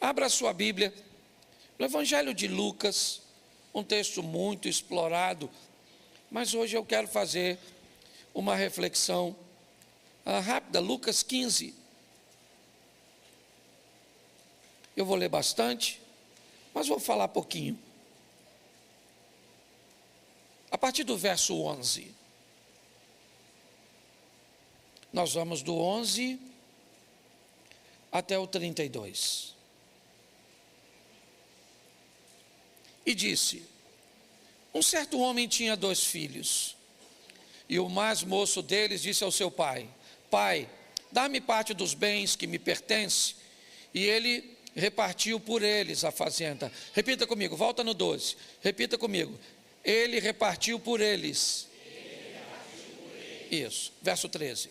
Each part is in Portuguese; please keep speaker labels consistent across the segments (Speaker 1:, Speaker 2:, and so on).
Speaker 1: Abra a sua Bíblia no Evangelho de Lucas, um texto muito explorado, mas hoje eu quero fazer uma reflexão rápida. Lucas 15. Eu vou ler bastante, mas vou falar pouquinho. A partir do verso 11. Nós vamos do 11 até o 32. E disse: um certo homem tinha 2 filhos, e o mais moço deles disse ao seu pai: Pai, dá-me parte dos bens que me pertence. E ele repartiu por eles a fazenda. Repita comigo, volta no 12. Repita comigo. Ele repartiu por eles. Isso, verso 13.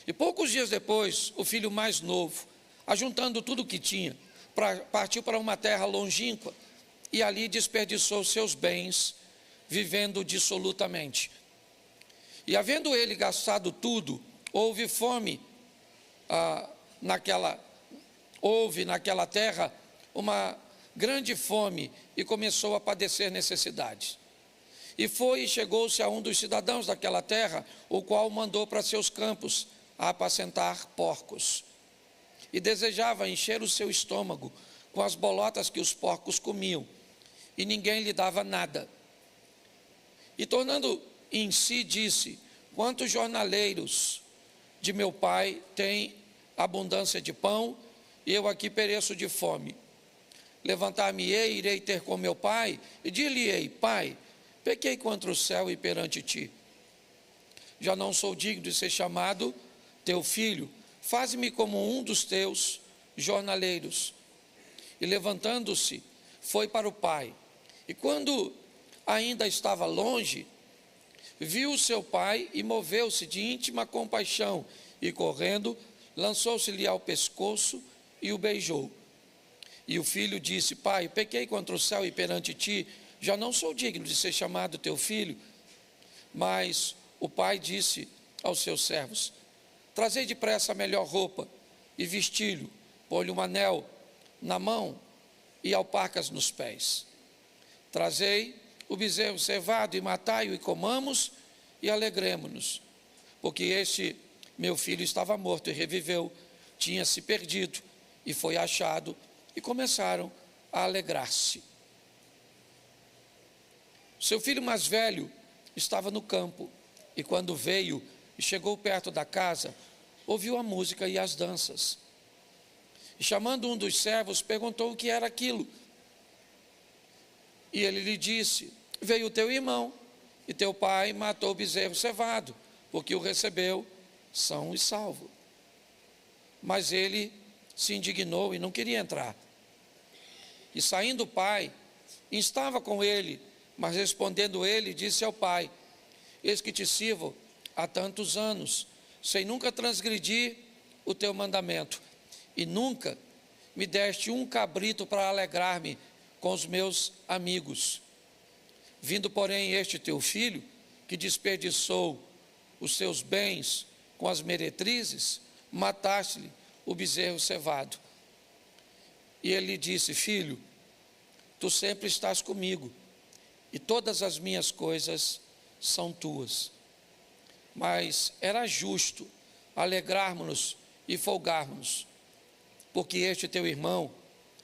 Speaker 1: E poucos dias depois, o filho mais novo, ajuntando tudo o que tinha, partiu para uma terra longínqua, e ali desperdiçou seus bens, vivendo dissolutamente. E havendo ele gastado tudo, houve fome naquela terra, uma grande fome, e começou a padecer necessidades. E foi e chegou-se a um dos cidadãos daquela terra, o qual mandou para seus campos a apacentar porcos. E desejava encher o seu estômago com as bolotas que os porcos comiam, e ninguém lhe dava nada. E tornando em si, disse: quantos jornaleiros de meu pai têm abundância de pão, e eu aqui pereço de fome. Levantar-me-ei, irei ter com meu pai, e dir-lhe-ei: Pai, pequei contra o céu e perante ti. Já não sou digno de ser chamado teu filho, faze-me como um dos teus jornaleiros. E levantando-se, foi para o pai. E quando ainda estava longe, viu o seu pai e moveu-se de íntima compaixão, e correndo, lançou-se-lhe ao pescoço e o beijou. E o filho disse: Pai, pequei contra o céu e perante ti, já não sou digno de ser chamado teu filho. Mas o pai disse aos seus servos: trazei depressa a melhor roupa e vesti-lhe, pôr-lhe um anel na mão e alparcas nos pés. Trazei o bezerro cevado e matai-o, e comamos e alegremo-nos, porque este meu filho estava morto e reviveu, tinha se perdido e foi achado, e começaram a alegrar-se. Seu filho mais velho estava no campo, e quando veio e chegou perto da casa, ouviu a música e as danças. E chamando um dos servos, perguntou o que era aquilo. E ele lhe disse: veio teu irmão, e teu pai matou o bezerro cevado, porque o recebeu são e salvo. Mas ele se indignou e não queria entrar. E saindo o pai, estava com ele, mas respondendo ele, disse ao pai: eis que te sirvo há tantos anos, sem nunca transgredir o teu mandamento, e nunca me deste um cabrito para alegrar-me com os meus amigos. Vindo, porém, este teu filho, que desperdiçou os seus bens com as meretrizes, mataste-lhe o bezerro cevado. E ele lhe disse: filho, tu sempre estás comigo, e todas as minhas coisas são tuas. Mas era justo alegrarmos-nos e folgarmos-nos, porque este teu irmão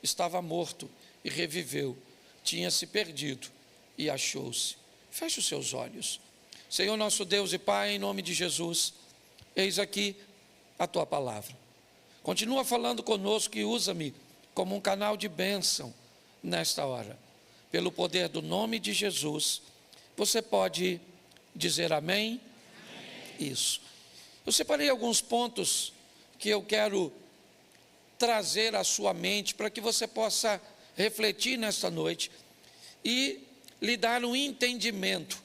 Speaker 1: estava morto e reviveu, tinha se perdido e achou-se. Feche os seus olhos. Senhor nosso Deus e Pai, em nome de Jesus, eis aqui a tua palavra. Continua falando conosco e usa-me como um canal de bênção nesta hora. Pelo poder do nome de Jesus, você pode dizer amém? Amém. Isso. Eu separei alguns pontos que eu quero trazer à sua mente para que você possa refletir nesta noite e lhe dar um entendimento,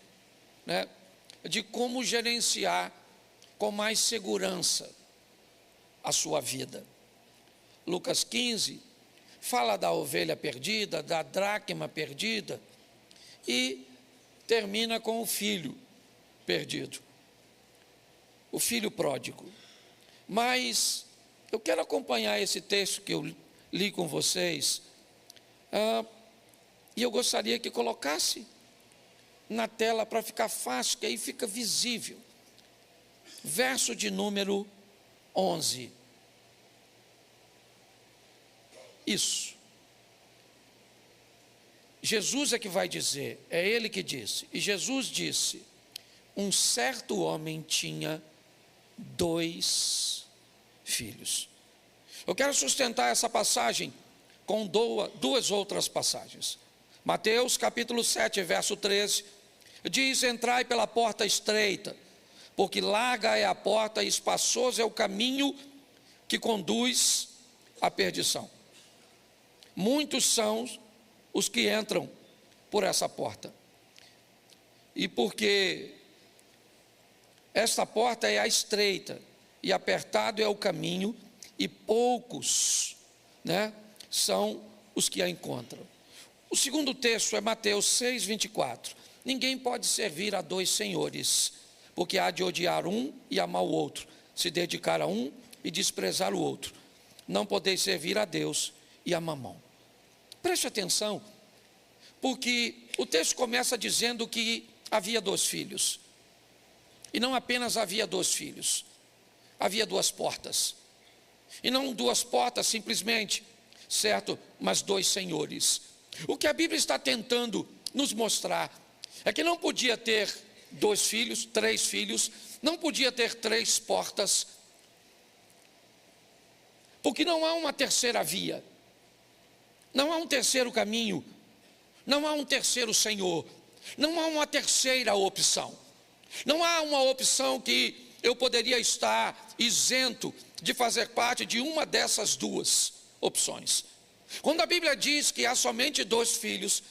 Speaker 1: né, de como gerenciar com mais segurança a sua vida. Lucas 15 fala da ovelha perdida, da dracma perdida, e termina com o filho perdido, o filho pródigo. Mas eu quero acompanhar esse texto que eu li com vocês, e eu gostaria que colocasse na tela para ficar fácil, que aí fica visível. Verso de número 11. Isso. Jesus é que vai dizer, é ele que disse. E Jesus disse: um certo homem tinha 2 filhos. Eu quero sustentar essa passagem com 2 outras passagens. Mateus capítulo 7, verso 13, diz: entrai pela porta estreita, porque larga é a porta e espaçoso é o caminho que conduz à perdição. Muitos são os que entram por essa porta. E porque esta porta é a estreita e apertado é o caminho, e poucos, são os que a encontram. O segundo texto é Mateus 6, 24. Ninguém pode servir a 2 senhores, porque há de odiar um e amar o outro, se dedicar a um e desprezar o outro. Não podeis servir a Deus e a Mamão. Preste atenção, porque o texto começa dizendo que havia 2 filhos. E não apenas havia 2 filhos, havia 2 portas. E não 2 portas simplesmente, certo? Mas 2 senhores. O que a Bíblia está tentando nos mostrar é que não podia ter 2 filhos, 3 filhos, não podia ter 3 portas, porque não há uma terceira via, não há um terceiro caminho, não há um terceiro Senhor, não há uma terceira opção, não há uma opção que eu poderia estar isento de fazer parte de uma dessas 2 opções. Quando a Bíblia diz que há somente 2 filhos,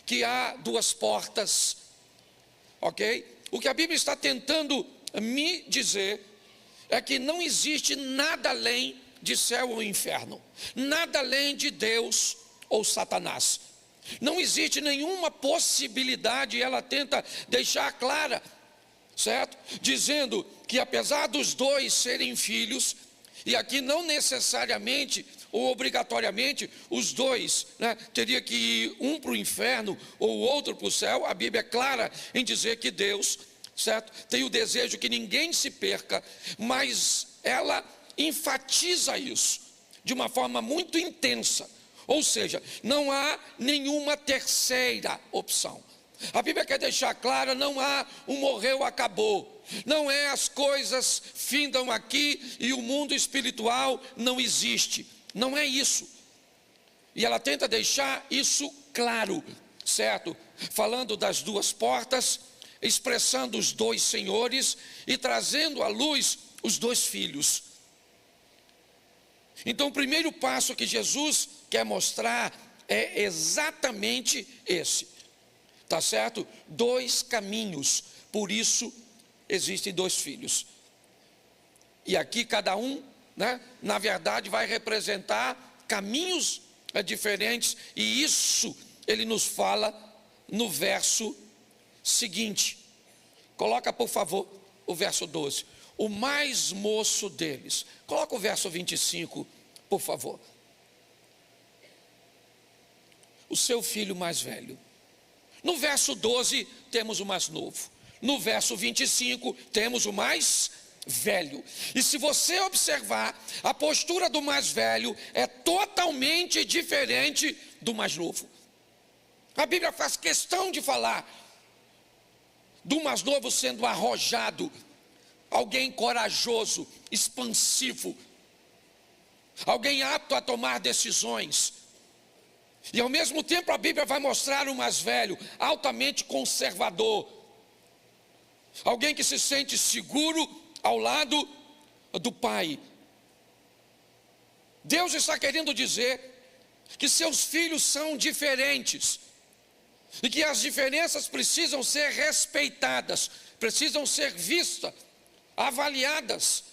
Speaker 1: que há 2 portas, ok? O que a Bíblia está tentando me dizer é que não existe nada além de céu ou inferno, nada além de Deus ou Satanás. Não existe nenhuma possibilidade, e ela tenta deixar clara, certo? Dizendo que apesar dos 2 serem filhos, e aqui não necessariamente ou obrigatoriamente os 2, teria que ir um para o inferno ou o outro para o céu. A Bíblia é clara em dizer que Deus, certo, tem o desejo que ninguém se perca, mas ela enfatiza isso de uma forma muito intensa, ou seja, não há nenhuma terceira opção. A Bíblia quer deixar clara, não há um morreu, acabou, não é as coisas findam aqui e o mundo espiritual não existe, não é isso. E ela tenta deixar isso claro, certo? Falando das 2 portas, expressando os 2 senhores e trazendo à luz os 2 filhos. Então o primeiro passo que Jesus quer mostrar é exatamente esse, tá certo? 2 caminhos, por isso existem 2 filhos. E aqui cada um, na verdade vai representar caminhos diferentes, e isso ele nos fala no verso seguinte. Coloca por favor o verso 12. O mais moço deles. Coloca o verso 25, por favor. O seu filho mais velho. No verso 12 temos o mais novo. No verso 25 temos o mais velho. E se você observar, a postura do mais velho é totalmente diferente do mais novo. A Bíblia faz questão de falar do mais novo sendo arrojado, alguém corajoso, expansivo, alguém apto a tomar decisões. E ao mesmo tempo a Bíblia vai mostrar o mais velho, altamente conservador, alguém que se sente seguro ao lado do pai. Deus está querendo dizer que seus filhos são diferentes, e que as diferenças precisam ser respeitadas, precisam ser vistas, avaliadas.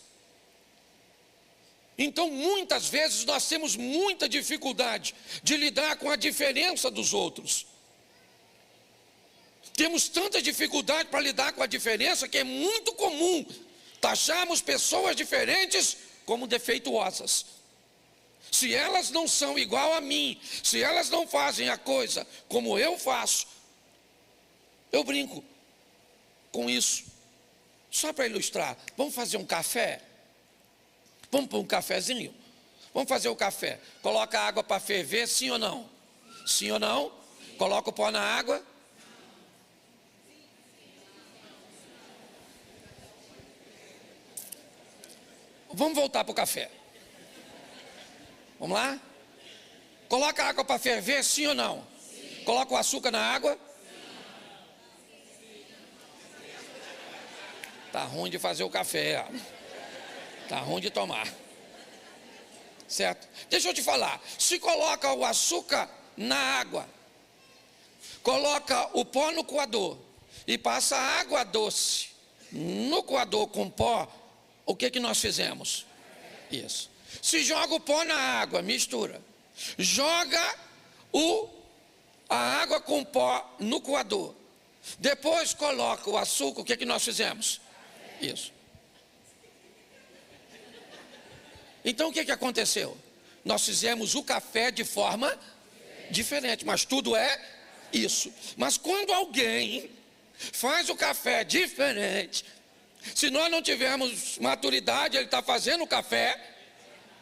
Speaker 1: Então muitas vezes nós temos muita dificuldade de lidar com a diferença dos outros. Temos tanta dificuldade para lidar com a diferença que é muito comum taxarmos pessoas diferentes como defeituosas. Se elas não são igual a mim, se elas não fazem a coisa como eu faço, eu brinco com isso. Só para ilustrar, vamos fazer um café? Vamos pôr um cafezinho? Vamos fazer o café. Coloca a água para ferver, sim ou não? Sim ou não? Coloca o pó na água. Vamos voltar para o café. Vamos lá? Coloca a água para ferver, sim ou não? Sim. Coloca o açúcar na água. Tá ruim de fazer o café. Tá ruim de tomar. Certo? Deixa eu te falar. Se coloca o açúcar na água, coloca o pó no coador e passa água doce no coador com pó, o que nós fizemos? Isso. Se joga o pó na água, mistura. Joga a água com pó no coador. Depois coloca o açúcar, o que nós fizemos? Isso. Então o que aconteceu? Nós fizemos o café de forma diferente, mas tudo é isso. Mas quando alguém faz o café diferente, se nós não tivermos maturidade, ele está fazendo o café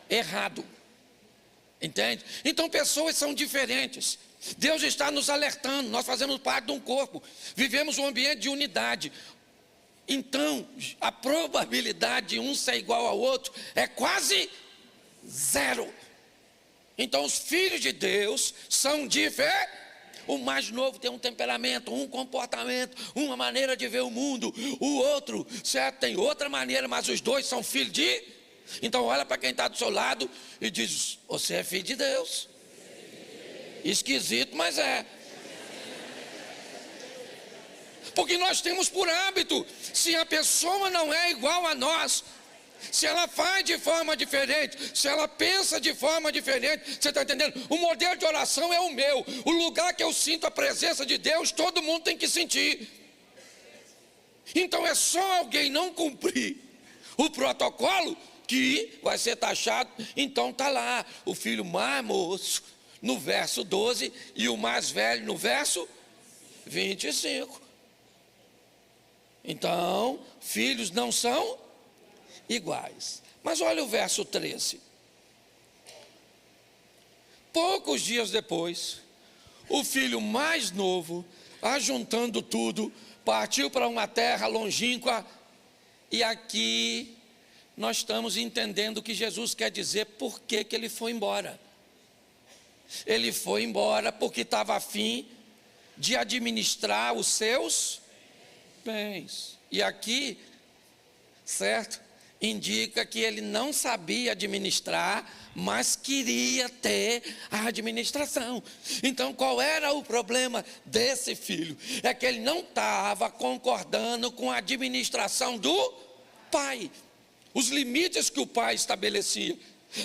Speaker 1: errado. Entende? Então pessoas são diferentes. Deus está nos alertando, nós fazemos parte de um corpo, vivemos um ambiente de unidade. Então a probabilidade de um ser igual ao outro é quase zero. Então os filhos de Deus são diferentes. O mais novo tem um temperamento, um comportamento, uma maneira de ver o mundo. O outro, certo, tem outra maneira, mas os dois são filhos de... Então olha para quem está do seu lado e diz: você é filho de Deus. Esquisito, mas é. Porque nós temos por hábito, se a pessoa não é igual a nós, se ela faz de forma diferente, se ela pensa de forma diferente, você está entendendo? O modelo de oração é o meu. O lugar que eu sinto a presença de Deus, todo mundo tem que sentir. Então é só alguém não cumprir o protocolo que vai ser taxado. Então está lá o filho mais moço no verso 12 e o mais velho no verso 25. Então, filhos não são iguais. Mas olha o verso 13. Poucos dias depois, o filho mais novo, ajuntando tudo, partiu para uma terra longínqua. E aqui nós estamos entendendo o que Jesus quer dizer, por que ele foi embora. Ele foi embora porque estava a fim de administrar os seus bens. E aqui, certo, indica que ele não sabia administrar, mas queria ter a administração. Então qual era o problema desse filho? É que ele não estava concordando com a administração do pai. Os limites que o pai estabelecia,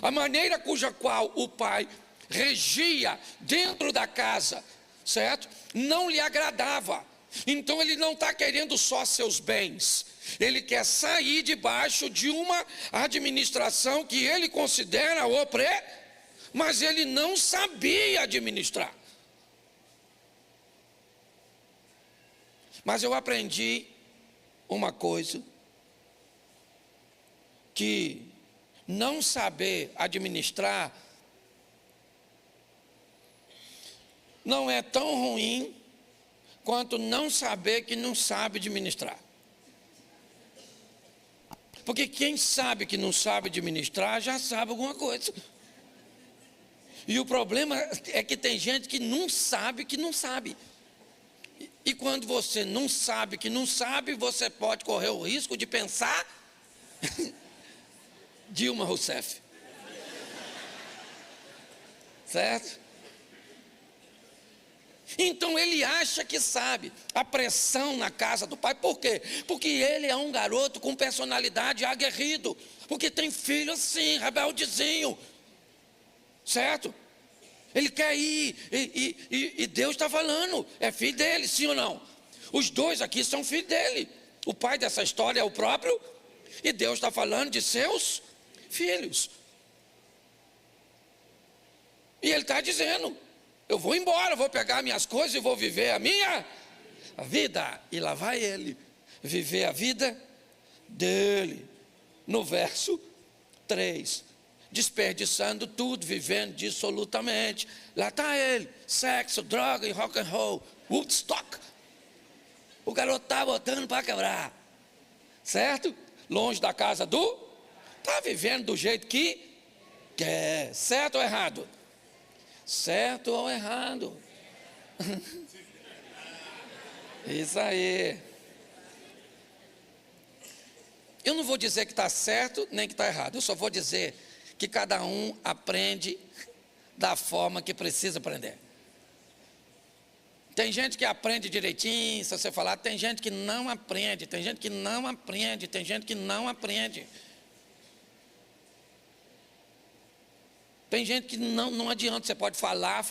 Speaker 1: a maneira cuja qual o pai regia dentro da casa, certo? Não lhe agradava. Então ele não está querendo só seus bens, ele quer sair debaixo de uma administração que ele considera mas ele não sabia administrar. Mas eu aprendi uma coisa, que não saber administrar não é tão ruim quanto não saber que não sabe administrar. Porque quem sabe que não sabe administrar já sabe alguma coisa. E o problema é que tem gente que não sabe que não sabe. E quando você não sabe que não sabe, você pode correr o risco de pensar Dilma Rousseff. Certo? Então ele acha que sabe. A pressão na casa do pai, por quê? Porque ele é um garoto com personalidade aguerrido, porque tem filho assim, rebeldezinho, certo? Ele quer ir, e Deus está falando, é filho dele, sim ou não? Os dois aqui são filhos dele. O pai dessa história é o próprio, e Deus está falando de seus filhos. ele está dizendo: eu vou embora, vou pegar minhas coisas e vou viver a minha vida. E lá vai ele viver a vida dele. No verso 3, desperdiçando tudo, vivendo dissolutamente. Lá está ele, sexo, droga e rock and roll, Woodstock. O garoto está botando para quebrar, certo? Longe da casa está vivendo do jeito que quer. Certo ou errado? Certo ou errado? Isso aí. Eu não vou dizer que está certo nem que está errado. Eu só vou dizer que cada um aprende da forma que precisa aprender. Tem gente que aprende direitinho, se você falar. Tem gente que não aprende. Tem gente que não aprende. Tem gente que não aprende. Tem gente que não adianta, você pode falar,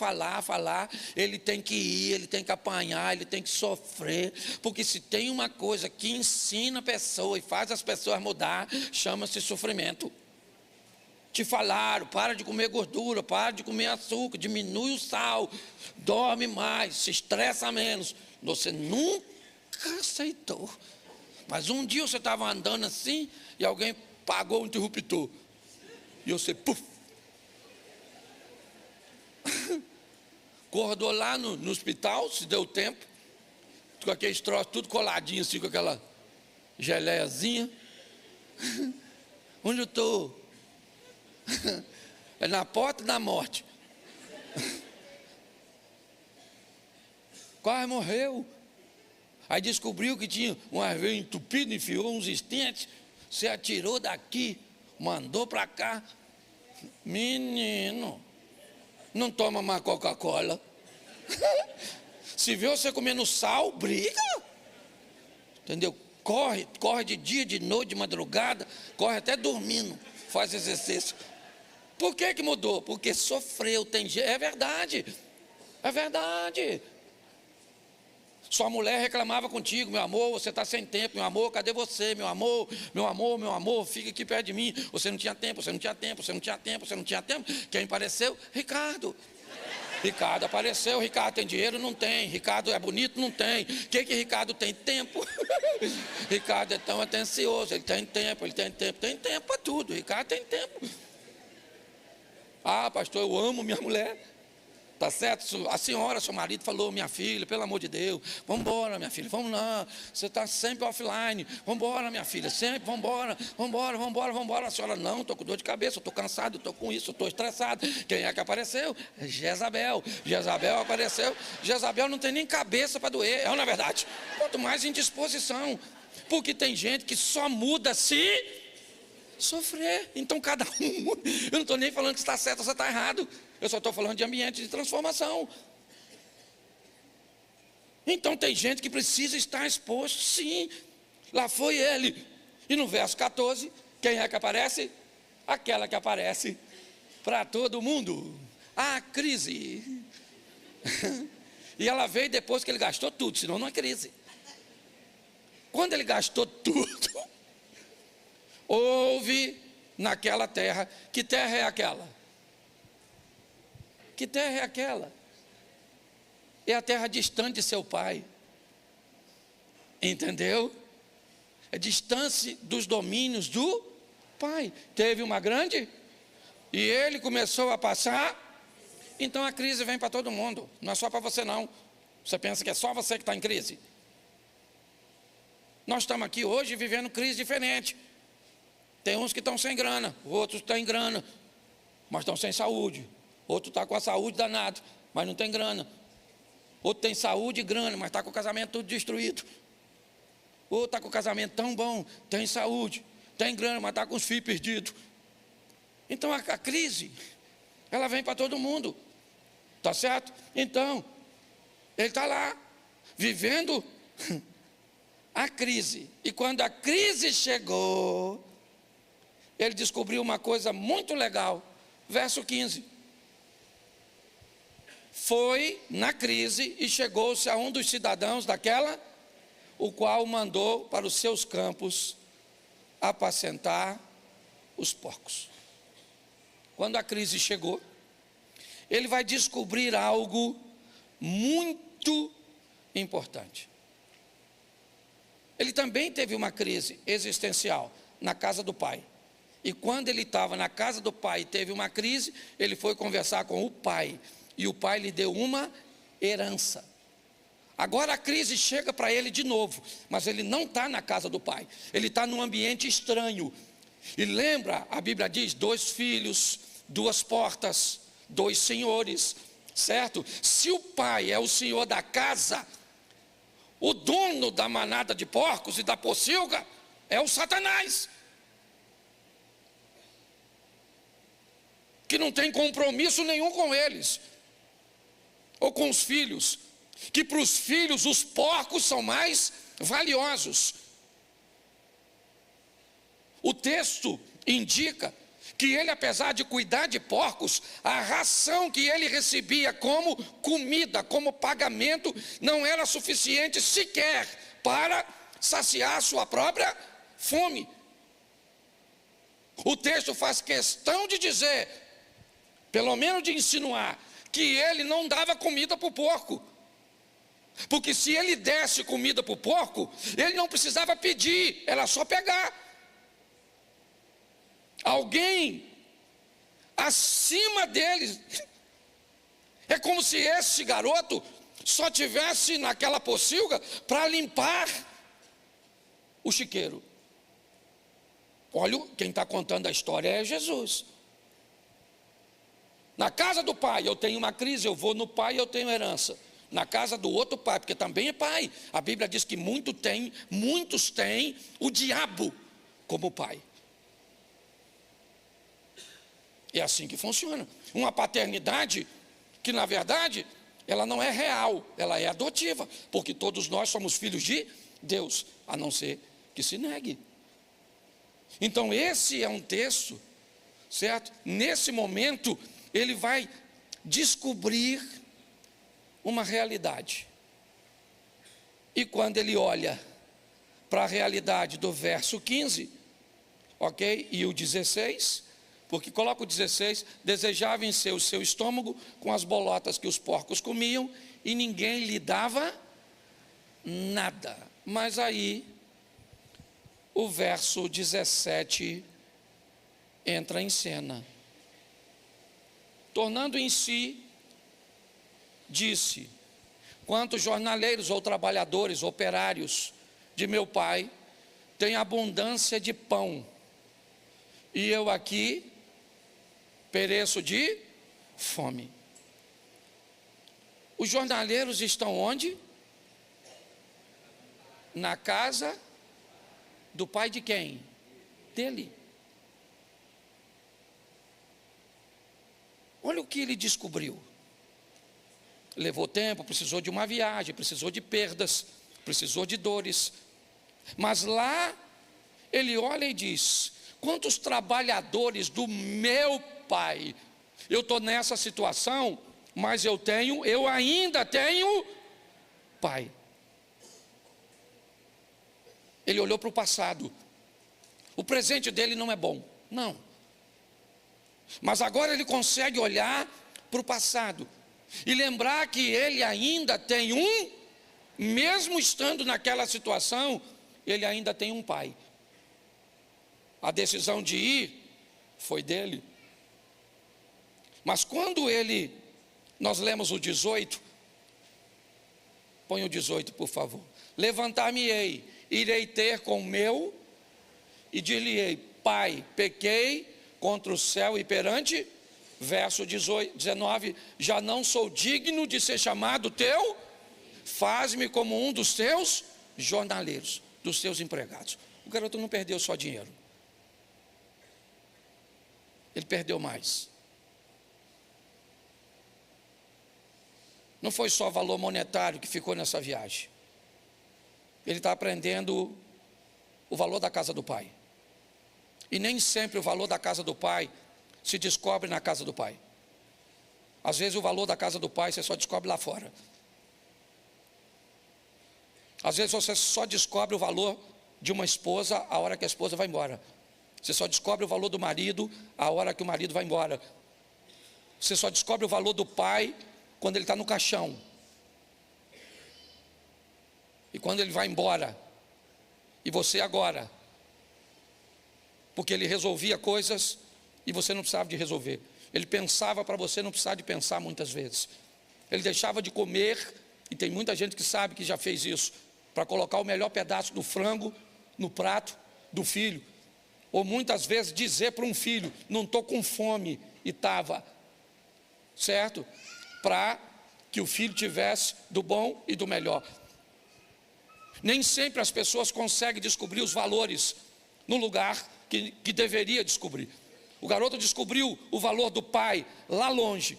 Speaker 1: ele tem que ir, ele tem que apanhar, ele tem que sofrer, porque se tem uma coisa que ensina a pessoa e faz as pessoas mudar, chama-se sofrimento. Te falaram, para de comer gordura, para de comer açúcar, diminui o sal, dorme mais, se estressa menos. Você nunca aceitou. Mas um dia você estava andando assim e alguém pagou o interruptor. E você, puf! Acordou lá no hospital, se deu tempo, com aqueles troços tudo coladinho assim, com aquela geleiazinha. Onde eu estou? É na porta da morte. Quase morreu. Aí descobriu que tinha uma veia entupida, enfiou uns estentes, se atirou daqui, mandou para cá. Menino, não toma mais Coca-Cola. Se vê você comendo sal, briga. Entendeu? Corre de dia, de noite, de madrugada, corre até dormindo, faz exercício. Por que mudou? Porque sofreu, é verdade. É verdade. Sua mulher reclamava contigo: meu amor, você está sem tempo, meu amor, cadê você, meu amor, fica aqui perto de mim. Você não tinha tempo. Quem apareceu? Ricardo. Ricardo apareceu. Ricardo tem dinheiro? Não tem. Ricardo é bonito? Não tem. O que Ricardo tem? Tempo. Ricardo é tão atencioso, ele tem tempo para tudo. Ricardo tem tempo. Ah, pastor, eu amo minha mulher. Tá certo? A senhora, seu marido falou: minha filha, pelo amor de Deus, vamos embora, minha filha, vamos lá, você está sempre offline, vamos embora, minha filha, sempre, vamos embora. A senhora: não, estou com dor de cabeça, estou cansado, estou com isso, estou estressado. Quem é que apareceu? Jezabel apareceu. Jezabel não tem nem cabeça para doer, é ou não é verdade? Quanto mais indisposição, porque tem gente que só muda se sofrer. Então cada um, eu não estou nem falando que está certo ou você está errado, eu só estou falando de ambiente de transformação. Então tem gente que precisa estar exposto, sim. Lá foi ele. E no verso 14, quem é que aparece? Aquela que aparece para todo mundo, a crise. E ela veio depois que ele gastou tudo, senão não é crise. Quando ele gastou tudo, houve naquela terra. Que terra é aquela? Que terra é aquela? É a terra distante de seu pai. Entendeu? É distância dos domínios do pai. Teve uma grande e ele começou a passar. Então a crise vem para todo mundo. Não é só para você não. Você pensa que é só você que está em crise? Nós estamos aqui hoje vivendo crise diferente. Tem uns que estão sem grana, outros estão em grana, mas estão sem saúde. Outro está com a saúde danada, mas não tem grana. Outro tem saúde e grana, mas está com o casamento tudo destruído. Outro está com o casamento tão bom, tem saúde, tem grana, mas está com os filhos perdidos. Então a crise, ela vem para todo mundo. Tá certo? Então, ele está lá, vivendo a crise. E quando a crise chegou, ele descobriu uma coisa muito legal. Verso 15. Foi na crise e chegou-se a um dos cidadãos daquela, o qual mandou para os seus campos apacentar os porcos. Quando a crise chegou, ele vai descobrir algo muito importante. Ele também teve uma crise existencial na casa do pai. E quando ele estava na casa do pai e teve uma crise, ele foi conversar com o pai. E o pai lhe deu uma herança. Agora a crise chega para ele de novo, mas ele não está na casa do pai. Ele está num ambiente estranho. E lembra, a Bíblia diz, 2 filhos, 2 portas, 2 senhores, certo? Se o pai é o senhor da casa, o dono da manada de porcos e da pocilga é o Satanás, que não tem compromisso nenhum com eles, ou com os filhos, que para os filhos os porcos são mais valiosos. O texto indica que ele, apesar de cuidar de porcos, a ração que ele recebia como comida, como pagamento, não era suficiente sequer para saciar sua própria fome. O texto faz questão de dizer, pelo menos de insinuar, que ele não dava comida para o porco. Porque se ele desse comida para o porco, ele não precisava pedir, era só pegar. Alguém acima deles. É como se esse garoto só tivesse naquela pocilga para limpar o chiqueiro. Olha, quem está contando a história é Jesus. Na casa do pai eu tenho uma crise, eu vou no pai e eu tenho herança. Na casa do outro pai, porque também é pai. A Bíblia diz que muitos têm o diabo como pai. É assim que funciona. Uma paternidade que, na verdade, ela não é real, ela é adotiva, porque todos nós somos filhos de Deus, a não ser que se negue. Então esse é um texto, certo? Nesse momento, ele vai descobrir uma realidade. E quando ele olha para a realidade do verso 15, ok? E o 16... Porque coloca o 16, desejava encher o seu estômago com as bolotas que os porcos comiam, e ninguém lhe dava nada. Mas aí, o verso 17 entra em cena. Tornando em si, disse: quantos jornaleiros ou trabalhadores, operários de meu pai, têm abundância de pão, e eu aqui pereço de fome. Os jornaleiros estão onde? Na casa do pai de quem? Dele. Olha o que ele descobriu. Levou tempo, precisou de uma viagem, precisou de perdas, precisou de dores. Mas lá ele olha e diz: quantos trabalhadores do meu pai, eu estou nessa situação, mas eu ainda tenho pai. Ele olhou para o passado. O presente dele não é bom, não. Mas agora ele consegue olhar para o passado e lembrar que ele ainda tem mesmo estando naquela situação, ele ainda tem um pai. A decisão de ir foi dele. Mas quando nós lemos o 18, põe o 18 por favor. Levantar-me-ei, irei ter com meu, e dir-lhe-ei: pai, pequei contra o céu e perante, verso 19, já não sou digno de ser chamado teu, faz-me como um dos teus jornaleiros, dos teus empregados. O garoto não perdeu só dinheiro, ele perdeu mais. Não foi só valor monetário que ficou nessa viagem. Ele está aprendendo o valor da casa do pai. E nem sempre o valor da casa do pai se descobre na casa do pai. Às vezes o valor da casa do pai você só descobre lá fora. Às vezes você só descobre o valor de uma esposa a hora que a esposa vai embora. Você só descobre o valor do marido a hora que o marido vai embora. Você só descobre o valor do pai quando ele está no caixão. E quando ele vai embora. E você agora. Porque ele resolvia coisas e você não precisava de resolver. Ele pensava para você não precisar de pensar muitas vezes. Ele deixava de comer, e tem muita gente que sabe que já fez isso, para colocar o melhor pedaço do frango no prato do filho. Ou muitas vezes dizer para um filho, não estou com fome, e estava, certo? Para que o filho tivesse do bom e do melhor. Nem sempre as pessoas conseguem descobrir os valores no lugar que deveria descobrir. O garoto descobriu o valor do pai lá longe,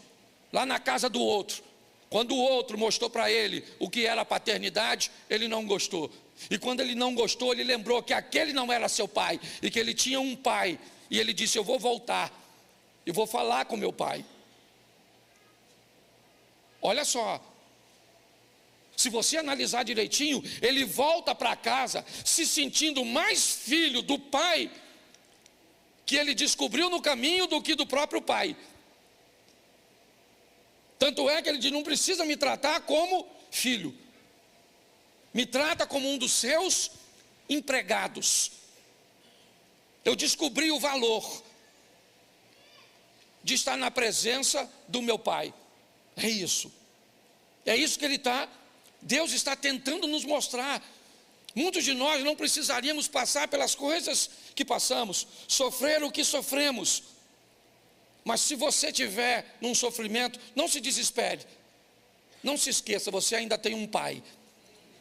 Speaker 1: lá na casa do outro. Quando o outro mostrou para ele o que era a paternidade, ele não gostou. E quando ele não gostou, ele lembrou que aquele não era seu pai, e que ele tinha um pai. E ele disse, eu vou voltar, e vou falar com meu pai. Olha só, se você analisar direitinho, ele volta para casa se sentindo mais filho do pai que ele descobriu no caminho do que do próprio pai. Tanto é que ele diz, não precisa me tratar como filho, me trata como um dos seus empregados. Eu descobri o valor de estar na presença do meu pai. É isso que Deus está tentando nos mostrar. Muitos de nós não precisaríamos passar pelas coisas que passamos, sofrer o que sofremos. Mas se você tiver num sofrimento, não se desespere. Não se esqueça, você ainda tem um pai.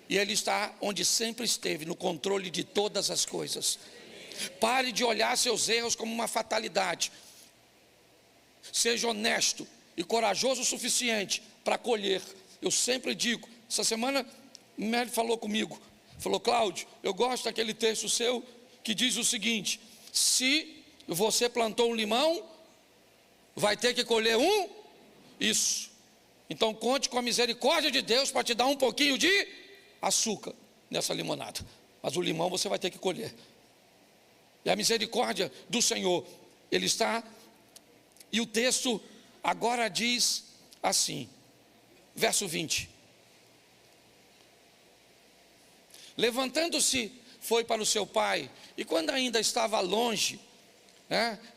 Speaker 1: E ele está onde sempre esteve, no controle de todas as coisas. Pare de olhar seus erros como uma fatalidade. Seja honesto e corajoso o suficiente para colher. Eu sempre digo, essa semana Mary falou comigo, falou, Cláudio, eu gosto daquele texto seu que diz o seguinte, se você plantou um limão, vai ter que colher isso. Então conte com a misericórdia de Deus para te dar um pouquinho de açúcar nessa limonada. Mas o limão você vai ter que colher. E a misericórdia do Senhor, Ele está. E o texto agora diz assim, verso 20. Levantando-se, foi para o seu pai, e quando ainda estava longe,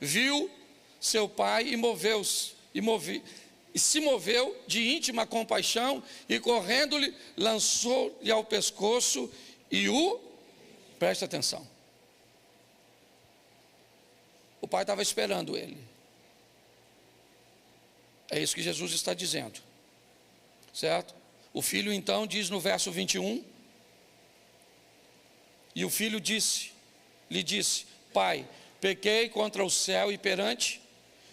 Speaker 1: viu seu pai e se moveu de íntima compaixão, e correndo-lhe, lançou-lhe ao pescoço e preste atenção, o pai estava esperando ele. É isso que Jesus está dizendo, certo? O filho então diz no verso 21, e o filho lhe disse, pai, pequei contra o céu e perante,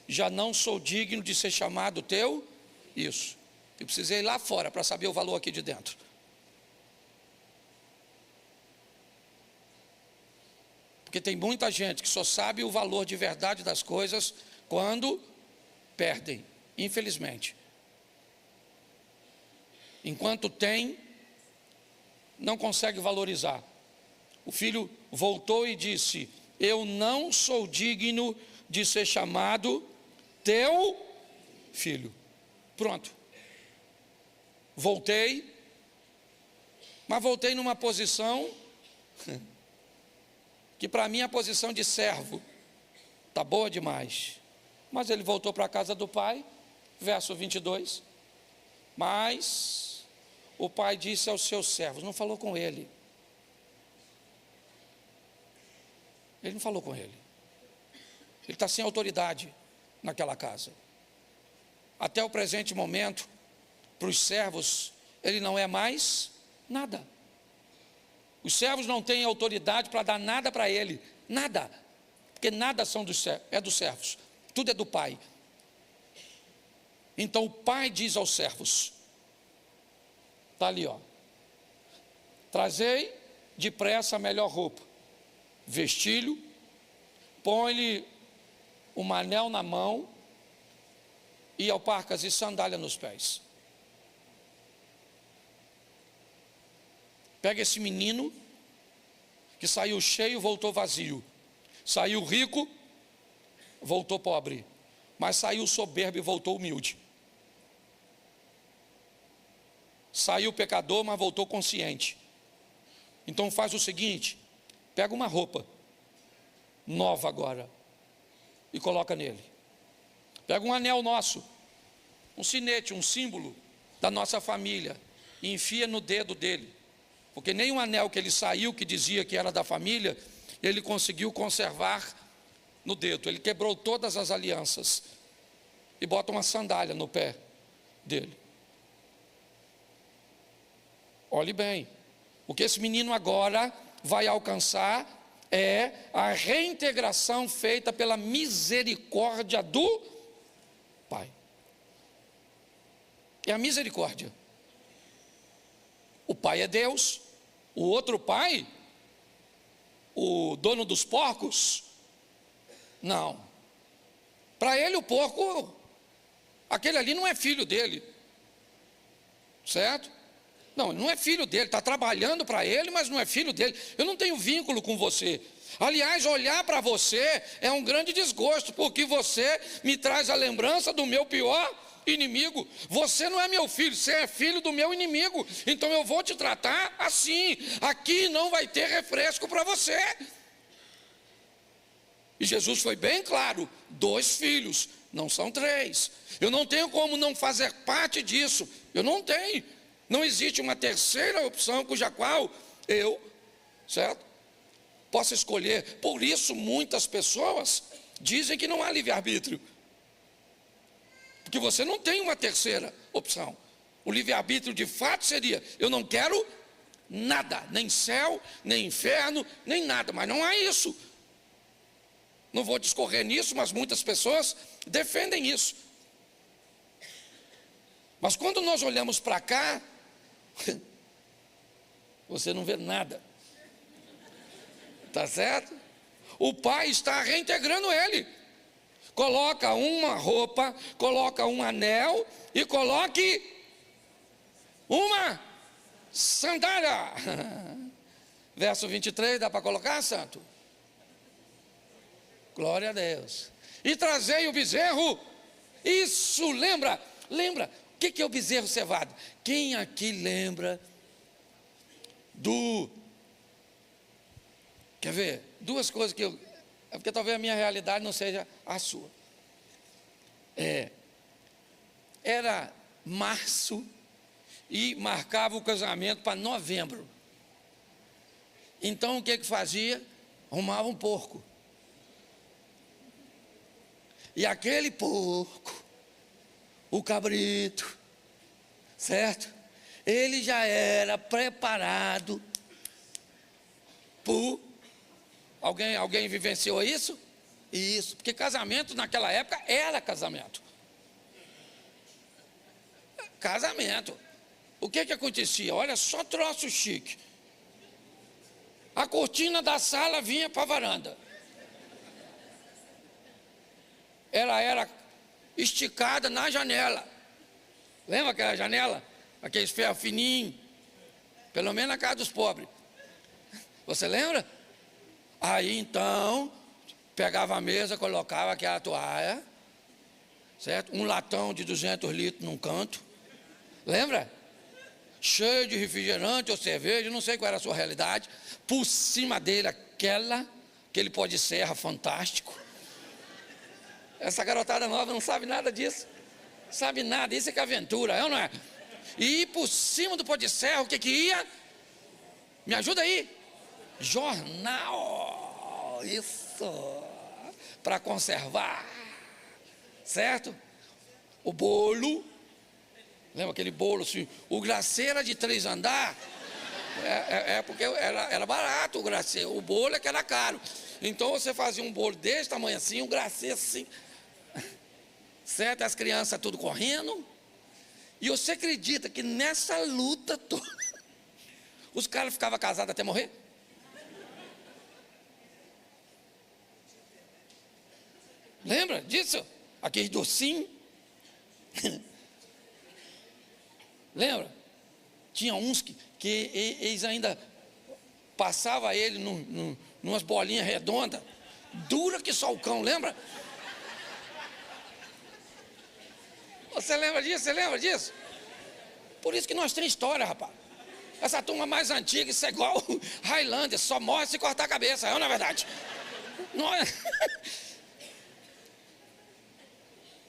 Speaker 1: já não sou digno de ser chamado teu, isso. Eu precisei ir lá fora para saber o valor aqui de dentro. Porque tem muita gente que só sabe o valor de verdade das coisas quando perdem, infelizmente. Enquanto tem, não consegue valorizar. O filho voltou e disse, eu não sou digno de ser chamado teu filho. Pronto. Voltei, mas voltei numa posição que para mim a posição de servo está boa demais. Mas ele voltou para a casa do pai, verso 22. Mas o pai disse aos seus servos, não falou com ele. Ele não falou com ele. Ele está sem autoridade naquela casa. Até o presente momento, para os servos, ele não é mais nada. Os servos não têm autoridade para dar nada para ele, nada. Porque nada é dos servos, tudo é do pai. Então o pai diz aos servos, está ali, trazei depressa a melhor roupa, vestilho, põe-lhe um anel na mão e alparcas e sandália nos pés. Pega esse menino que saiu cheio, voltou vazio, saiu rico, voltou pobre. Mas saiu soberbo e voltou humilde. Saiu pecador, mas voltou consciente. Então faz o seguinte: pega uma roupa nova agora e coloca nele. Pega um anel nosso, um sinete, um símbolo da nossa família, e enfia no dedo dele. Porque nem um anel que ele saiu, que dizia que era da família, ele conseguiu conservar no dedo. Ele quebrou todas as alianças e bota uma sandália no pé dele. Olhe bem, o que esse menino agora vai alcançar é a reintegração feita pela misericórdia do Pai. É a misericórdia. O pai é Deus, o outro pai, o dono dos porcos, não. Para ele o porco, aquele ali não é filho dele, certo? Não, não é filho dele, está trabalhando para ele, mas não é filho dele. Eu não tenho vínculo com você. Aliás, olhar para você é um grande desgosto, porque você me traz a lembrança do meu pior inimigo. Você não é meu filho, você é filho do meu inimigo. Então eu vou te tratar assim. Aqui não vai ter refresco para você. E Jesus foi bem claro: 2 filhos, não são 3. Eu não tenho como não fazer parte disso. Eu não tenho. Não existe uma terceira opção cuja qual eu, certo, possa escolher. Por isso muitas pessoas dizem que não há livre-arbítrio, porque você não tem uma terceira opção. O livre-arbítrio de fato seria: eu não quero nada, nem céu, nem inferno, nem nada. Mas não há isso. Não vou discorrer nisso, mas muitas pessoas defendem isso. Mas quando nós olhamos para cá, você não vê nada. Tá certo? O pai está reintegrando ele. Coloca uma roupa, coloca um anel e coloque uma sandália. Verso 23, dá para colocar, santo? Glória a Deus. E trazei o bezerro. Isso, lembra? O que é o bezerro cevado? Quem aqui lembra do... Quer ver? 2 coisas que eu... É porque talvez a minha realidade não seja a sua. Era março e marcava o casamento para novembro. Então o que fazia? Arrumava um porco. E aquele porco, o cabrito, certo? Ele já era preparado por... Alguém vivenciou isso? Isso, porque casamento naquela época era casamento. Casamento. O que acontecia? Olha só, troço chique. A cortina da sala vinha para a varanda. Ela era esticada na janela. Lembra aquela janela? Aqueles ferros fininhos. Pelo menos na casa dos pobres. Você lembra? Aí então, pegava a mesa, colocava aquela toalha, certo? Um latão de 200 litros num canto. Lembra? Cheio de refrigerante ou cerveja, não sei qual era a sua realidade. Por cima dele aquele pó de serra fantástico. Essa garotada nova não sabe nada disso. Sabe nada, isso é que é aventura, é ou não é? E por cima do pó de serra, o que ia? Me ajuda aí. Jornal. Isso. Para conservar. Certo? O bolo. Lembra aquele bolo assim? O glacê era de 3 andares. Porque era barato o glacê. O bolo é que era caro. Então você fazia um bolo desse tamanho assim, um glacê assim. Certo? As crianças tudo correndo. E você acredita que nessa luta toda, os caras ficavam casados até morrer? Lembra disso? Aquele docinho. Lembra? Tinha uns que eles ainda passavam ele numas bolinhas redondas, dura que só o cão, lembra? Você lembra disso? Você lembra disso? Por isso que nós temos história, rapaz. Essa turma mais antiga, isso é igual Highlander, só morre se cortar a cabeça, é ou não é verdade? Não é?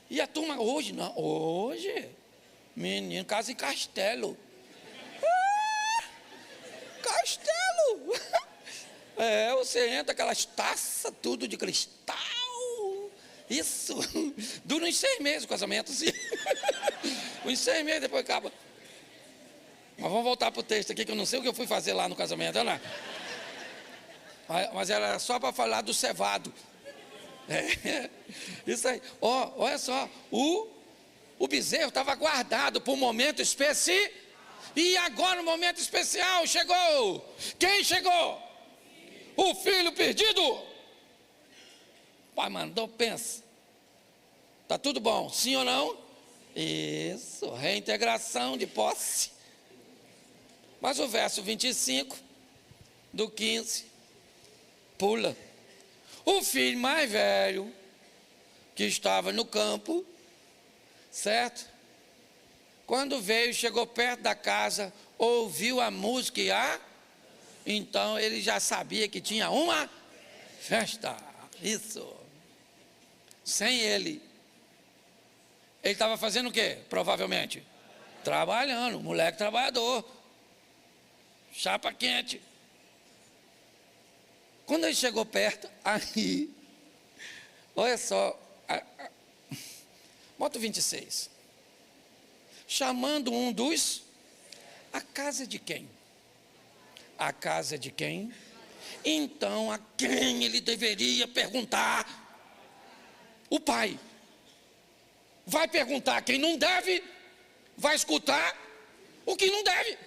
Speaker 1: E a turma hoje, não, hoje, menino, casa em castelo. Castelo! É, você entra, aquelas taças, tudo de cristal. Isso, dura uns 6 meses o casamento, sim. Uns 6 meses, depois acaba. Mas vamos voltar para o texto aqui, que eu não sei o que eu fui fazer lá no casamento, não é? Mas era só para falar do cevado. É, isso aí. Olha só, o bezerro estava guardado para um momento especial. E agora o momento especial chegou. Quem chegou? O filho perdido. O pai mandou, pensa. Tá tudo bom, sim ou não? Isso, reintegração de posse. Mas o verso 25 do 15 pula. O filho mais velho, que estava no campo, certo? Quando veio, chegou perto da casa, ouviu a música e então ele já sabia que tinha uma festa. Isso. Sem ele. Ele estava fazendo o quê? Provavelmente. Trabalhando, moleque trabalhador. Chapa quente. Quando ele chegou perto, aí, olha só, bota o 26. Chamando um dos, a casa de quem? A casa de quem? Então, a quem ele deveria perguntar? O pai. Vai perguntar quem não deve, vai escutar o que não deve.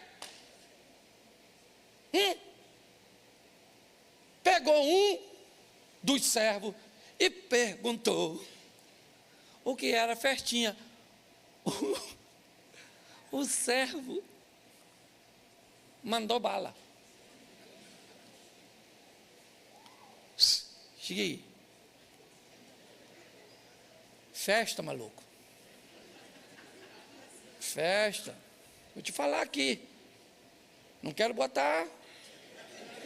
Speaker 1: Pegou um dos servos e perguntou o que era festinha. O servo mandou bala. Cheguei. Festa, maluco. Festa. Vou te falar aqui. Não quero botar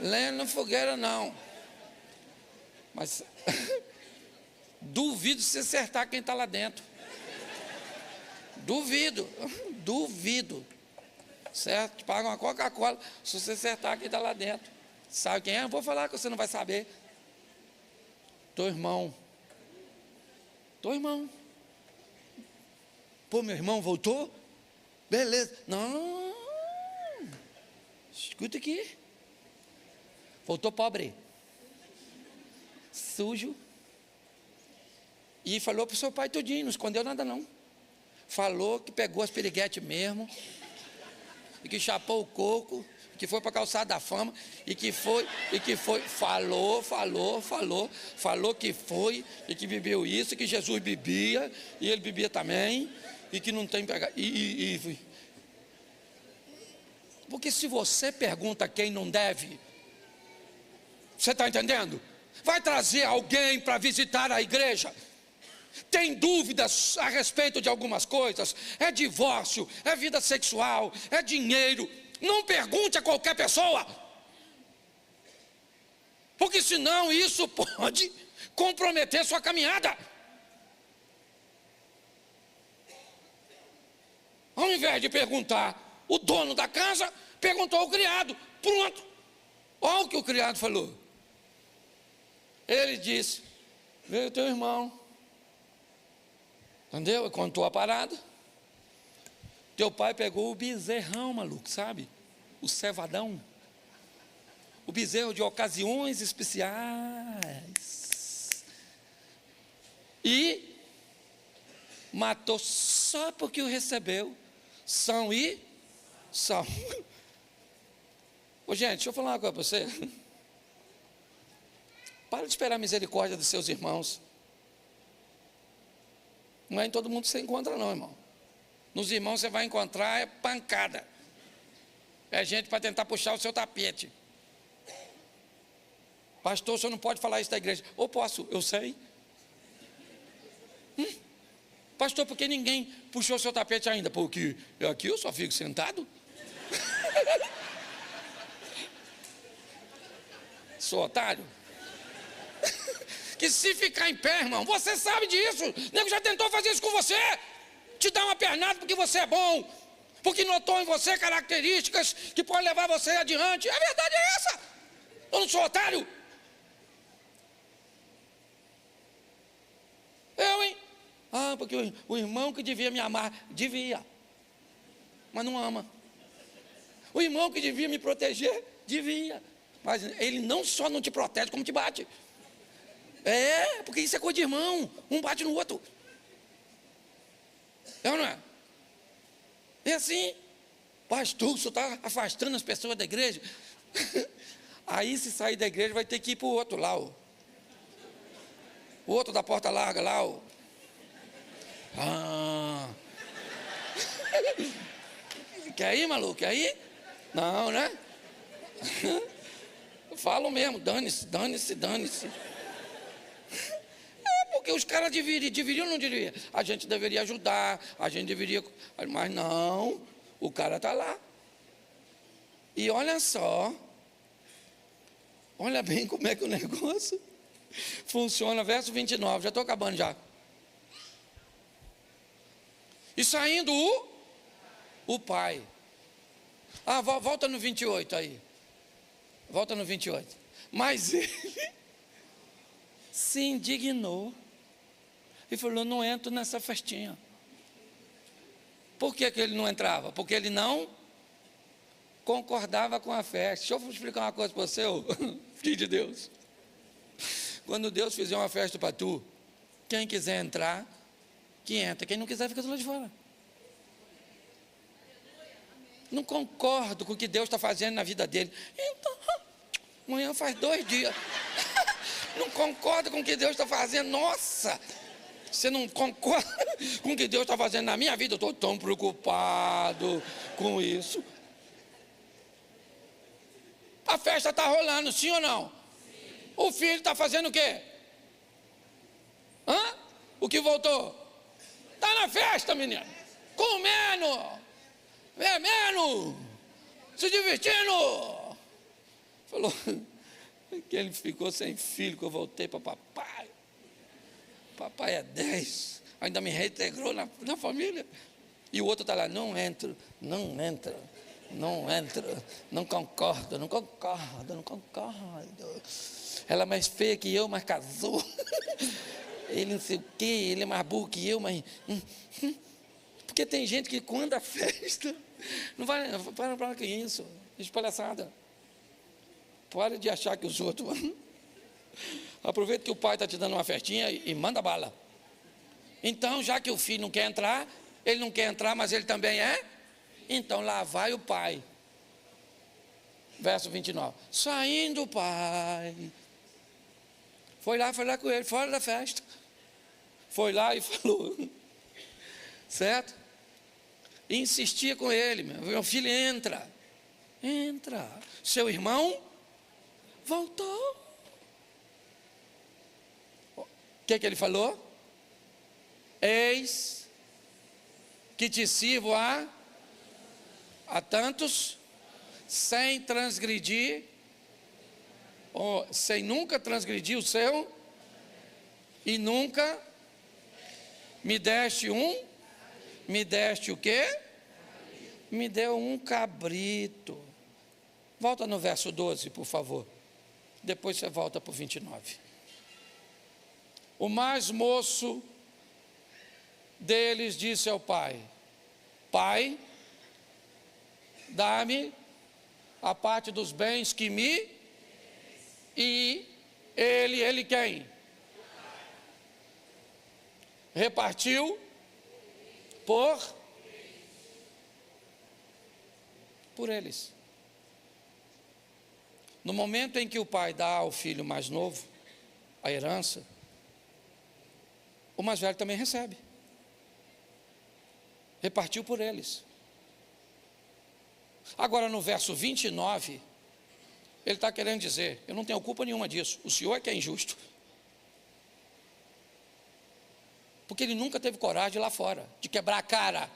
Speaker 1: lenha na fogueira, não. Mas duvido se acertar quem está lá dentro. Duvido. Certo? Te pagam uma Coca-Cola se você acertar quem está lá dentro. Sabe quem é? Não vou falar que você não vai saber. Teu irmão. Pô, meu irmão voltou? Beleza. Não. Escuta aqui. Voltou pobre. Sujo. E falou para o seu pai tudinho, não escondeu nada não. Falou que pegou as piriguetes mesmo, e que chapou o coco, que foi para a calçada da fama, e que foi, falou que foi, e que bebeu isso, que Jesus bebia, e ele bebia também, e que não tem pegar. Porque se você pergunta quem não deve, você está entendendo? Vai trazer alguém para visitar a igreja. Tem dúvidas a respeito de algumas coisas, é divórcio, é vida sexual, é dinheiro, não pergunte a qualquer pessoa, porque senão isso pode comprometer sua caminhada. Ao invés de perguntar o dono da casa, perguntou ao criado, pronto. Olha o que o criado falou. Ele disse, veio teu irmão. Entendeu? Contou a parada. Teu pai pegou o bezerrão, maluco, sabe? O cevadão. O bezerro de ocasiões especiais. E matou só porque o recebeu. São. Ô, gente, deixa eu falar uma coisa para você. Para de esperar a misericórdia dos seus irmãos. Não é em todo mundo que você encontra não, irmão. Nos irmãos você vai encontrar pancada. É gente para tentar puxar o seu tapete. Pastor, o senhor não pode falar isso da igreja. Ou posso, eu sei. Pastor, por que ninguém puxou seu tapete ainda? Porque aqui eu só fico sentado. Sou otário. Que se ficar em pé, irmão, você sabe disso. O nego já tentou fazer isso com você. Te dar uma pernada porque você é bom. Porque notou em você características que podem levar você adiante. A verdade é essa. Eu não sou otário. Eu, hein? Ah, porque o irmão que devia me amar, devia. Mas não ama. O irmão que devia me proteger, devia. Mas ele não só não te protege, como te bate. É, porque isso é coisa de irmão. Um bate no outro. É ou não é? É assim. Pastor, o senhor está afastando as pessoas da igreja. Aí, se sair da igreja, vai ter que ir para o outro lá. O outro da porta larga lá. Quer ir, maluco? Quer ir? Não, né? Eu falo mesmo, dane-se, dane-se, dane-se. É porque os caras deveriam ou não deveriam? A gente deveria ajudar, a gente deveria... Mas não, o cara está lá. E olha só, olha bem como é que o negócio funciona. Verso 29, já estou acabando já. E saindo o pai. Volta no 28 aí. Volta no 28. Mas ele se indignou e falou: não entro nessa festinha. Por que ele não entrava? Porque ele não concordava com a festa. Deixa eu explicar uma coisa para você, filho de Deus. Quando Deus fizer uma festa para tu, quem quiser entrar, que entra. Quem não quiser, fica do lado de fora. Não concordo com o que Deus está fazendo na vida dele. Então, amanhã faz 2 dias. Não concordo com o que Deus está fazendo. Nossa, você não concorda com o que Deus está fazendo na minha vida? Eu estou tão preocupado com isso. A festa está rolando, sim ou não? Sim. O filho está fazendo o quê? O que voltou? Está na festa, menino. Comendo, bebendo, se divertindo. Falou que ele ficou sem filho, que eu voltei para papai. Papai é 10. Ainda me reintegrou na família. E o outro está lá: não entro, não entra, não entra, não concordo, não concordo, não concordo. Ela é mais feia que eu, mas casou. Ele não sei o quê, ele é mais burro que eu, mas... Porque tem gente que quando a festa... Não vai para que isso, palhaçada. Para de achar que os outros... Aproveita que o pai está te dando uma festinha e manda bala. Então, já que o filho não quer entrar, ele não quer entrar, mas ele também é, então lá vai o pai. Verso 29. Saindo o pai, foi lá com ele, fora da festa. Foi lá e falou, certo? E insistia com ele: meu filho, entra. Seu irmão voltou. O que ele falou? Eis que te sirvo a tantos, sem transgredir, ou sem nunca transgredir o seu, e nunca me deste o quê? Me deu um cabrito. Volta no verso 12, por favor. Depois você volta para o 29. O mais moço deles disse ao pai: Pai, dá-me a parte dos bens que me... E ele quem? Repartiu por eles. No momento em que o pai dá ao filho mais novo a herança, o mais velho também recebe. Repartiu por eles. Agora, no verso 29, ele está querendo dizer: eu não tenho culpa nenhuma disso, o senhor é que é injusto. Porque ele nunca teve coragem de ir lá fora, de quebrar a cara.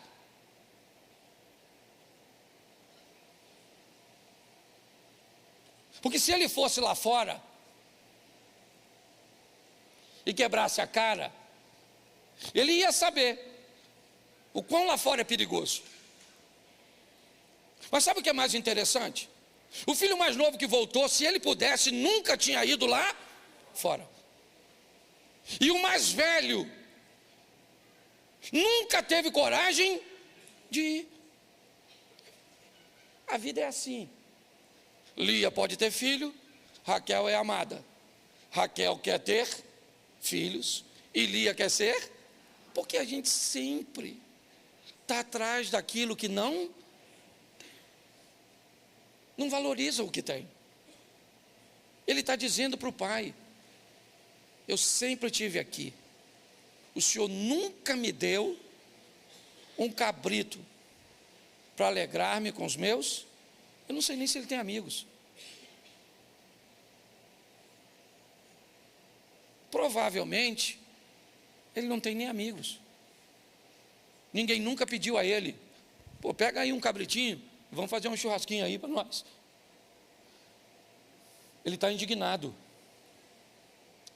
Speaker 1: Porque se ele fosse lá fora e quebrasse a cara, ele ia saber o quão lá fora é perigoso. Mas sabe o que é mais interessante? O filho mais novo que voltou, se ele pudesse, nunca tinha ido lá fora. E o mais velho nunca teve coragem de ir. A vida é assim. Lia pode ter filho, Raquel é amada. Raquel quer ter filhos e Lia quer ser, porque a gente sempre está atrás daquilo que não valoriza o que tem. Ele está dizendo para o pai: eu sempre estive aqui, o Senhor nunca me deu um cabrito para alegrar-me com os meus. Eu não sei nem se ele tem amigos. Provavelmente ele não tem nem amigos. Ninguém nunca pediu a ele: pô, pega aí um cabritinho, vamos fazer um churrasquinho aí para nós. Ele está indignado,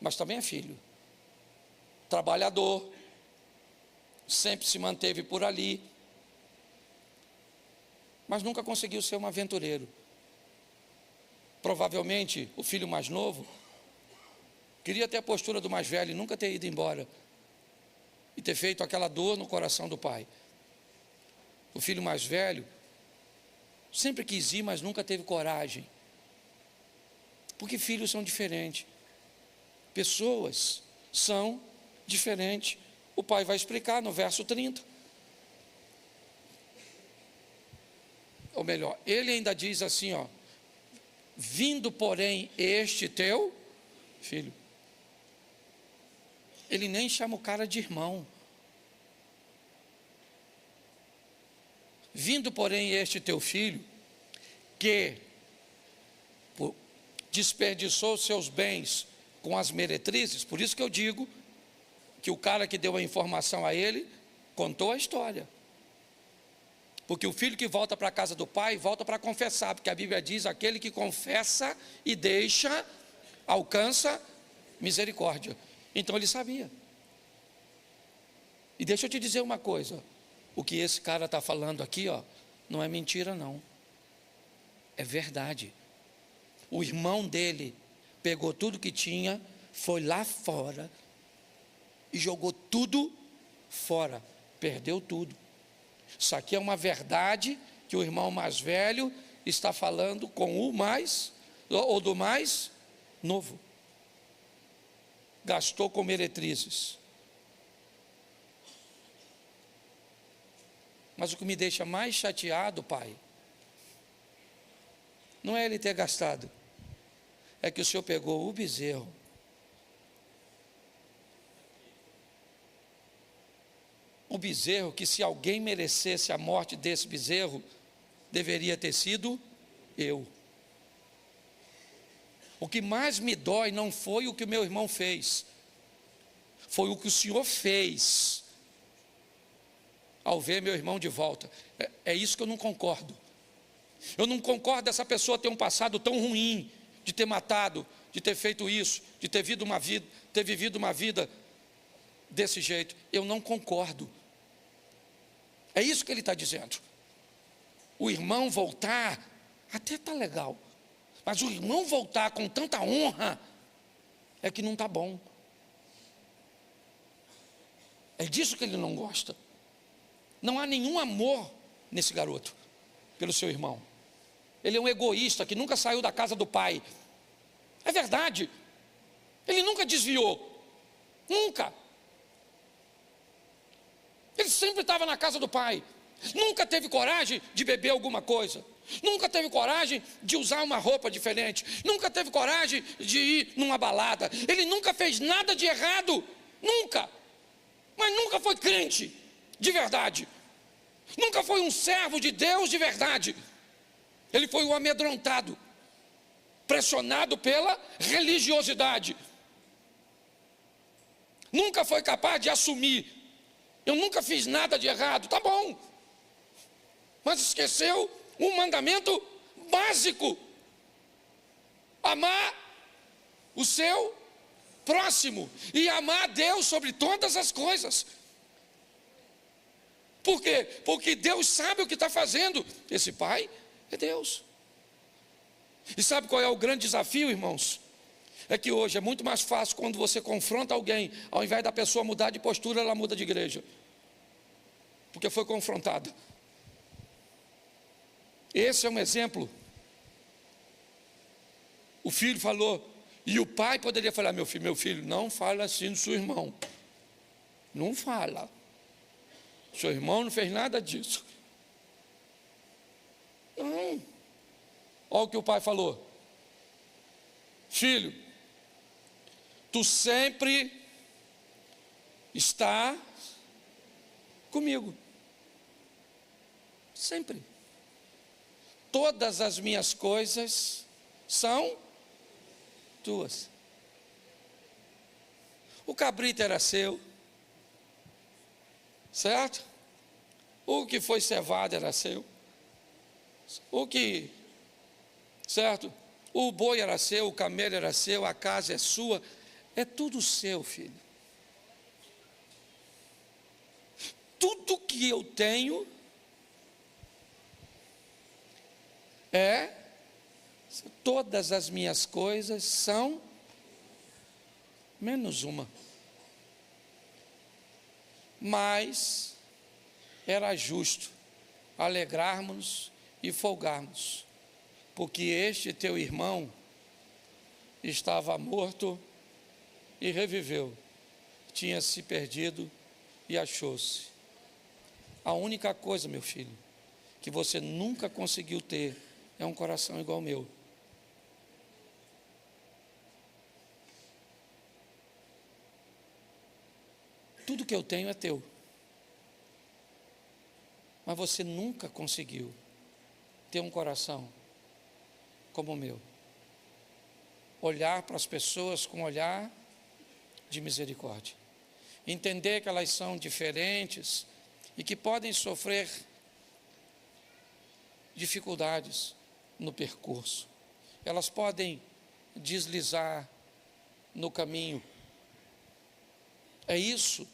Speaker 1: mas também é filho, trabalhador, sempre se manteve por ali, mas nunca conseguiu ser um aventureiro. Provavelmente o filho mais novo queria ter a postura do mais velho e nunca ter ido embora e ter feito aquela dor no coração do pai. O filho mais velho sempre quis ir, mas nunca teve coragem. Porque filhos são diferentes, pessoas são diferentes. O pai vai explicar no verso 30. Ou melhor, ele ainda diz assim, ó: vindo porém este teu filho. Ele nem chama o cara de irmão. Vindo porém este teu filho, que desperdiçou seus bens com as meretrizes. Por isso que eu digo que o cara que deu a informação a ele contou a história. Porque o filho que volta para a casa do pai, volta para confessar, porque a Bíblia diz: aquele que confessa e deixa, alcança misericórdia. Então ele sabia. E deixa eu te dizer uma coisa: o que esse cara está falando aqui, ó, não é mentira não, é verdade. O irmão dele pegou tudo que tinha, foi lá fora e jogou tudo fora, perdeu tudo. Isso aqui é uma verdade que o irmão mais velho está falando com o mais, ou do mais novo. Gastou com meretrizes. Mas o que me deixa mais chateado, pai, não é ele ter gastado, é que o Senhor pegou o bezerro, que se alguém merecesse a morte desse bezerro, deveria ter sido eu. O que mais me dói não foi o que o meu irmão fez, foi o que o Senhor fez ao ver meu irmão de volta. É isso que eu não concordo. Eu não concordo dessa pessoa ter um passado tão ruim, de ter matado, de ter feito isso, de ter vivido uma vida desse jeito. Eu não concordo. É isso que ele está dizendo. O irmão voltar, até está legal, mas o irmão voltar com tanta honra, é que não está bom. É disso que ele não gosta. Não há nenhum amor nesse garoto pelo seu irmão. Ele é um egoísta que nunca saiu da casa do pai. É verdade. Ele nunca desviou. Nunca. Ele sempre estava na casa do pai. Nunca teve coragem de beber alguma coisa. Nunca teve coragem de usar uma roupa diferente. Nunca teve coragem de ir numa balada. Ele nunca fez nada de errado. Nunca. Mas nunca foi crente de verdade. Nunca foi um servo de Deus de verdade. Ele foi um amedrontado, pressionado pela religiosidade. nunca foi capaz de assumir: eu nunca fiz nada de errado. Tá bom, mas esqueceu um mandamento básico: amar o seu próximo e amar a Deus sobre todas as coisas. Por quê? Porque Deus sabe o que está fazendo. Esse pai é Deus. E sabe qual é o grande desafio, irmãos? É que hoje é muito mais fácil quando você confronta alguém, ao invés da pessoa mudar de postura, ela muda de igreja, porque foi confrontada. Esse é um exemplo. O filho falou, e o pai poderia falar: meu filho, não fala assim do seu irmão. Não fala. Seu irmão não fez nada disso. Não. Olha o que o pai falou: filho, tu sempre está comigo. Sempre. Todas as minhas coisas são tuas. O cabrito era seu, certo? O que foi cevado era seu. Certo? O boi era seu, o camelo era seu, a casa é sua. É tudo seu, filho. Tudo que eu tenho todas as minhas coisas são menos uma. Mas era justo alegrarmos e folgarmos, porque este teu irmão estava morto e reviveu, tinha se perdido e achou-se. A única coisa, meu filho, que você nunca conseguiu ter é um coração igual ao meu. Tudo que eu tenho é teu, mas você nunca conseguiu ter um coração como o meu. Olhar para as pessoas com um olhar de misericórdia, entender que elas são diferentes e que podem sofrer dificuldades no percurso, elas podem deslizar no caminho. É isso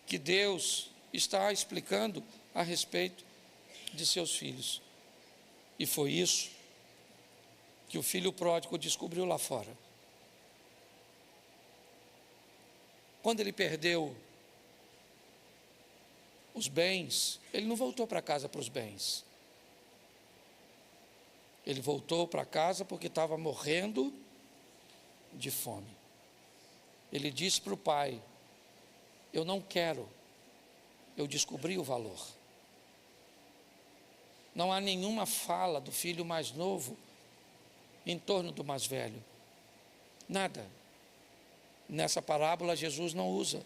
Speaker 1: que Deus está explicando a respeito de seus filhos. E foi isso que o filho pródigo descobriu lá fora. Quando ele perdeu os bens, ele não voltou para casa para os bens. Ele voltou para casa porque estava morrendo de fome. Ele disse para o pai: eu não quero, eu descobri o valor. Não há nenhuma fala do filho mais novo em torno do mais velho. Nada. Nessa parábola Jesus não usa.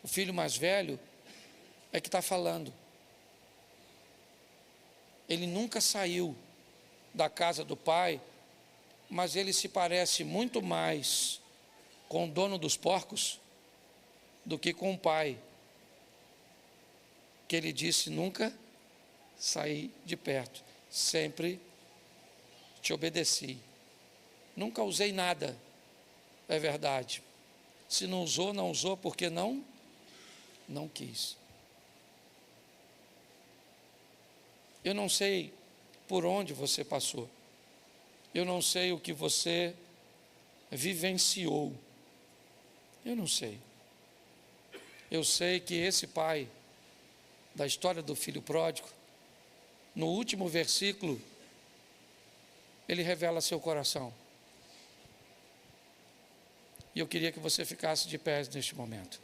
Speaker 1: O filho mais velho é que está falando. Ele nunca saiu da casa do pai, mas ele se parece muito mais com o dono dos porcos do que com o pai, que ele disse: nunca saí de perto, sempre te obedeci, nunca usei nada. É verdade. Se não usou, não usou porque não quis. Eu não sei por onde você passou, eu não sei o que você vivenciou, eu não sei. Eu sei que esse pai da história do filho pródigo, no último versículo, ele revela seu coração. E eu queria que você ficasse de pé neste momento.